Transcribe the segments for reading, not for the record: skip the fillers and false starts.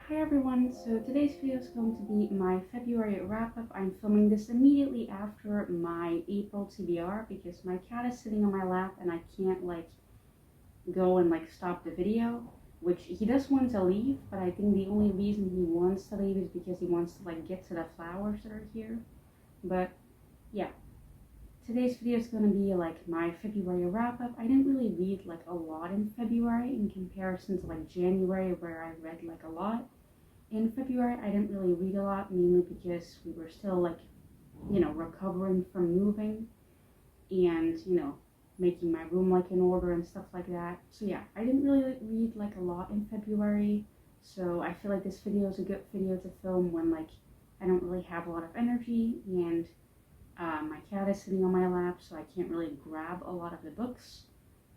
Hi everyone, so today's video is going to be my February wrap-up. I'm filming this immediately after my April TBR because my cat is sitting on my lap and I can't go and stop the video, which he does want to leave, but I think the only reason he wants to leave is because he wants to get to the flowers that are here. But yeah, today's video is going to be my February wrap-up. I didn't really read a lot in February in comparison to January where I read a lot. In February, I didn't really read a lot, mainly because we were still recovering from moving and, making my room in order and stuff like that. So yeah, I didn't really read a lot in February. So I feel like this video is a good video to film when I don't really have a lot of energy and my cat is sitting on my lap, so I can't really grab a lot of the books.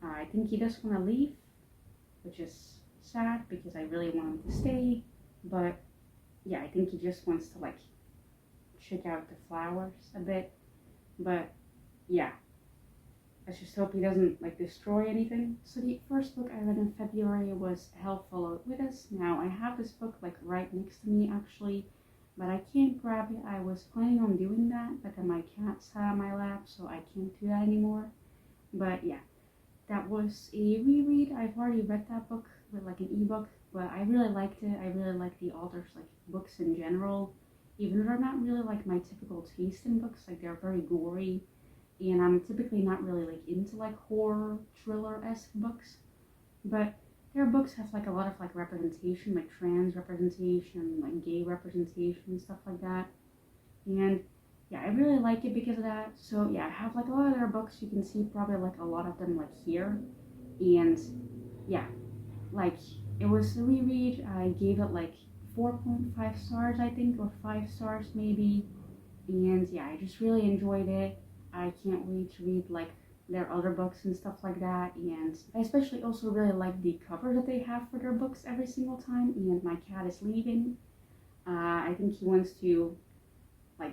I think he does want to leave, which is sad because I really want him to stay. But yeah, I think he just wants to check out the flowers a bit. But yeah, let's just hope he doesn't destroy anything. So the first book I read in February was Hell Followed With Us. Now I have this book right next to me actually, but I can't grab it. I was planning on doing that, but then my cat sat on my lap, so I can't do that anymore. But yeah, that was a reread. I've already read that book with an ebook, but I really liked it. I really like the author's books in general, even though they're not really my typical taste in books. They're very gory, and I'm typically not really into horror thriller-esque books. But their books have a lot of representation, trans representation, gay representation, stuff like that. And yeah, I really like it because of that. So yeah, I have a lot of their books. You can see probably a lot of them here. And yeah, it was a reread. I gave it 4.5 stars, I think, or 5 stars maybe. And yeah, I just really enjoyed it. I can't wait to read their other books and stuff like that. And I especially also really like the cover that they have for their books every single time. And my cat is leaving. I think he wants to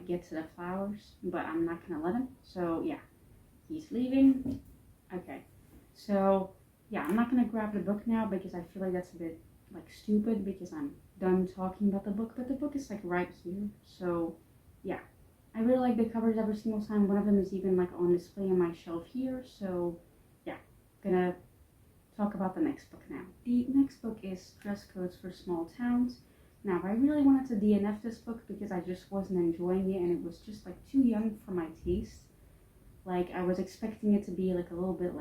get to the flowers, but I'm not gonna let him. So yeah, he's leaving. Okay, so yeah, I'm not gonna grab the book now because I feel that's a bit stupid because I'm done talking about the book, but the book is right here. So yeah, I really like the covers every single time. One of them is even on display on my shelf here. So yeah, gonna talk about the next book now. The next book is Dress Codes for Small Towns. Now, I really wanted to DNF this book because I just wasn't enjoying it and it was just too young for my taste. I was expecting it to be a little bit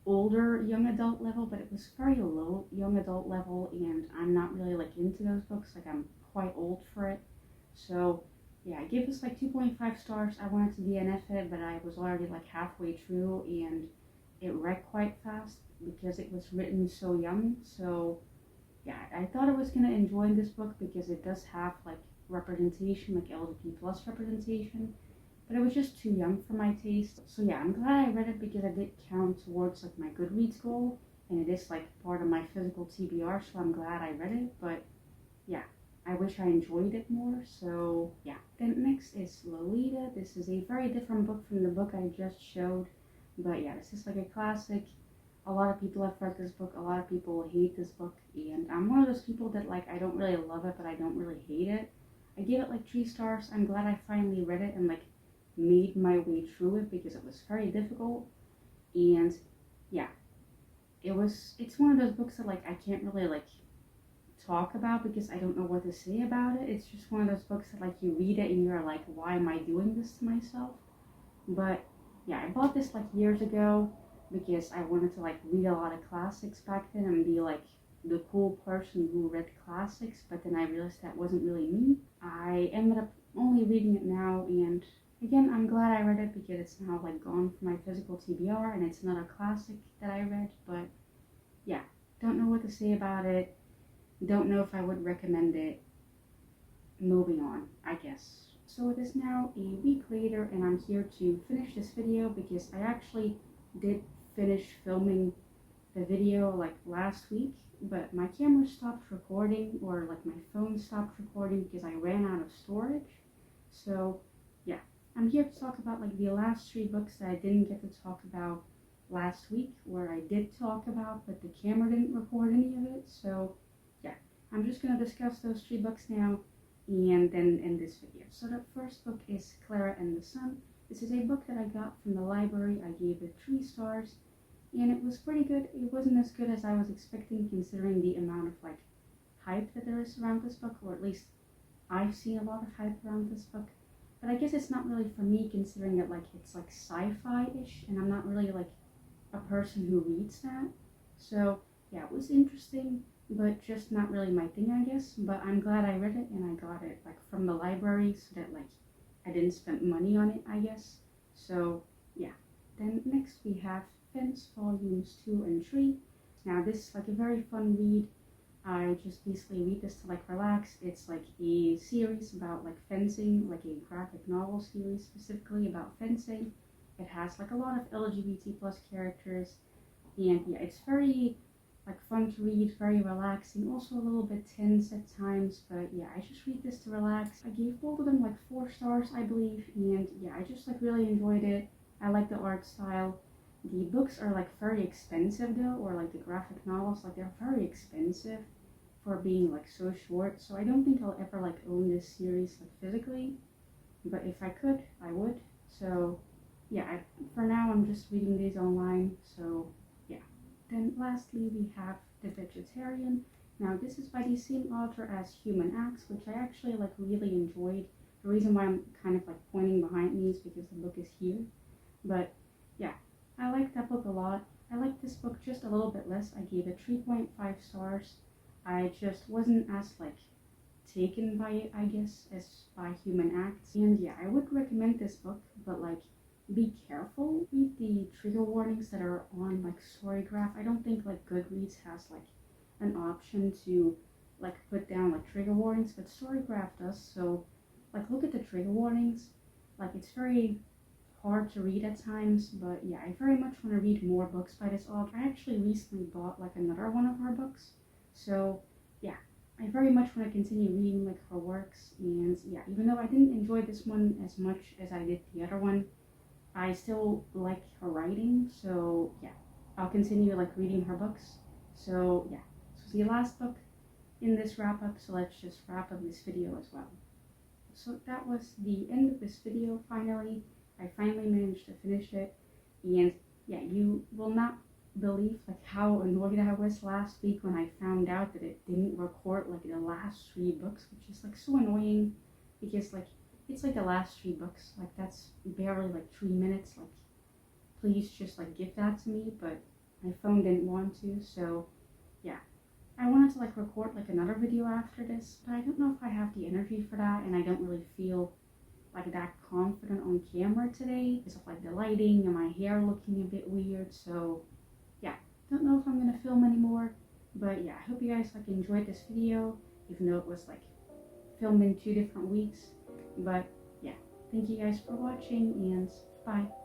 older young adult level, but it was very low young adult level, and I'm not really into those books. I'm quite old for it. So yeah, I gave this 2.5 stars. I wanted to DNF it, but I was already halfway through and it read quite fast because it was written so young. So yeah, I thought I was gonna enjoy this book because it does have representation, LGBT plus representation, but it was just too young for my taste. So yeah, I'm glad I read it because it did count towards my Goodreads goal, and it is part of my physical TBR, so I'm glad I read it. But yeah, I wish I enjoyed it more. So yeah, then next is Lolita. This is a very different book from the book I just showed, but yeah, this is a classic. A lot of people have read this book, a lot of people hate this book, and I'm one of those people that I don't really love it, but I don't really hate it. I gave it 3 stars. I'm glad I finally read it and made my way through it because it was very difficult. And yeah, it's one of those books that I can't really talk about because I don't know what to say about it. It's just one of those books that you read it and you're why am I doing this to myself? But yeah, I bought this years ago because I wanted to read a lot of classics back then and be the cool person who read classics, but then I realized that wasn't really me. I ended up only reading it now, and again, I'm glad I read it because it's now gone from my physical TBR and it's another classic that I read. But yeah, don't know what to say about it. Don't know if I would recommend it. Moving on, I guess. So it is now a week later and I'm here to finish this video because I actually did finish filming the video last week, but my camera stopped recording, or my phone stopped recording because I ran out of storage. So yeah, I'm here to talk about the last 3 books that I didn't get to talk about last week, where I did talk about but the camera didn't record any of it. So yeah, I'm just going to discuss those 3 books now and then end this video. So the first book is Clara and the Sun. This is a book that I got from the library. I gave it 3 stars and it was pretty good. It wasn't as good as I was expecting considering the amount of like hype that there is around this book, or at least I've seen a lot of hype around this book. But I guess it's not really for me considering that like it's like sci-fi-ish and I'm not really like a person who reads that. So yeah, it was interesting, but just not really my thing, I guess. But I'm glad I read it and I got it like from the library so that like I didn't spend money on it, I guess. So yeah. Then next we have Fence Volumes 2 and 3. Now this is like a very fun read. I just basically read this to like relax. It's like a series about like fencing, like a graphic novel series specifically about fencing. It has like a lot of LGBT plus characters, and yeah, it's very like fun to read, very relaxing, also a little bit tense at times, but yeah, I just read this to relax. I gave both of them like 4 stars, I believe, and yeah, I just like really enjoyed it. I like the art style. The books are like very expensive though, or like the graphic novels, like they're very expensive for being like so short, so I don't think I'll ever like own this series like physically, but if I could, I would. So yeah, for now I'm just reading these online, so yeah. Then lastly we have The Vegetarian. Now this is by the same author as Human Acts, which I actually like really enjoyed. The reason why I'm kind of like pointing behind me is because the book is here, but yeah, I like that book a lot. I like this book just a little bit less. I gave it 3.5 stars. I just wasn't as like taken by it, I guess, as by Human Acts. And yeah, I would recommend this book, but like be careful. Read the trigger warnings that are on like Storygraph. I don't think like Goodreads has like an option to like put down like trigger warnings, but Storygraph does. So like look at the trigger warnings. Like it's very hard to read at times, but yeah, I very much want to read more books by this author. I actually recently bought like another one of her books, so yeah, I very much want to continue reading like her works. And yeah, even though I didn't enjoy this one as much as I did the other one, I still like her writing, so yeah, I'll continue like reading her books. So yeah, this was the last book in this wrap up, so let's just wrap up this video as well. So that was the end of this video. Finally, I finally managed to finish it, and yeah, you will not believe like how annoyed I was last week when I found out that it didn't record like the last 3 books, which is like so annoying because like it's like the last 3 books, like that's barely like 3 minutes. Like please just like give that to me, but my phone didn't want to. So yeah, I wanted to like record like another video after this, but I don't know if I have the energy for that, and I don't really feel like that confident on camera today because of like the lighting and my hair looking a bit weird. So yeah, don't know if I'm gonna film anymore, but yeah, I hope you guys like enjoyed this video, even though it was like filmed in 2 different weeks. But yeah, thank you guys for watching, and bye.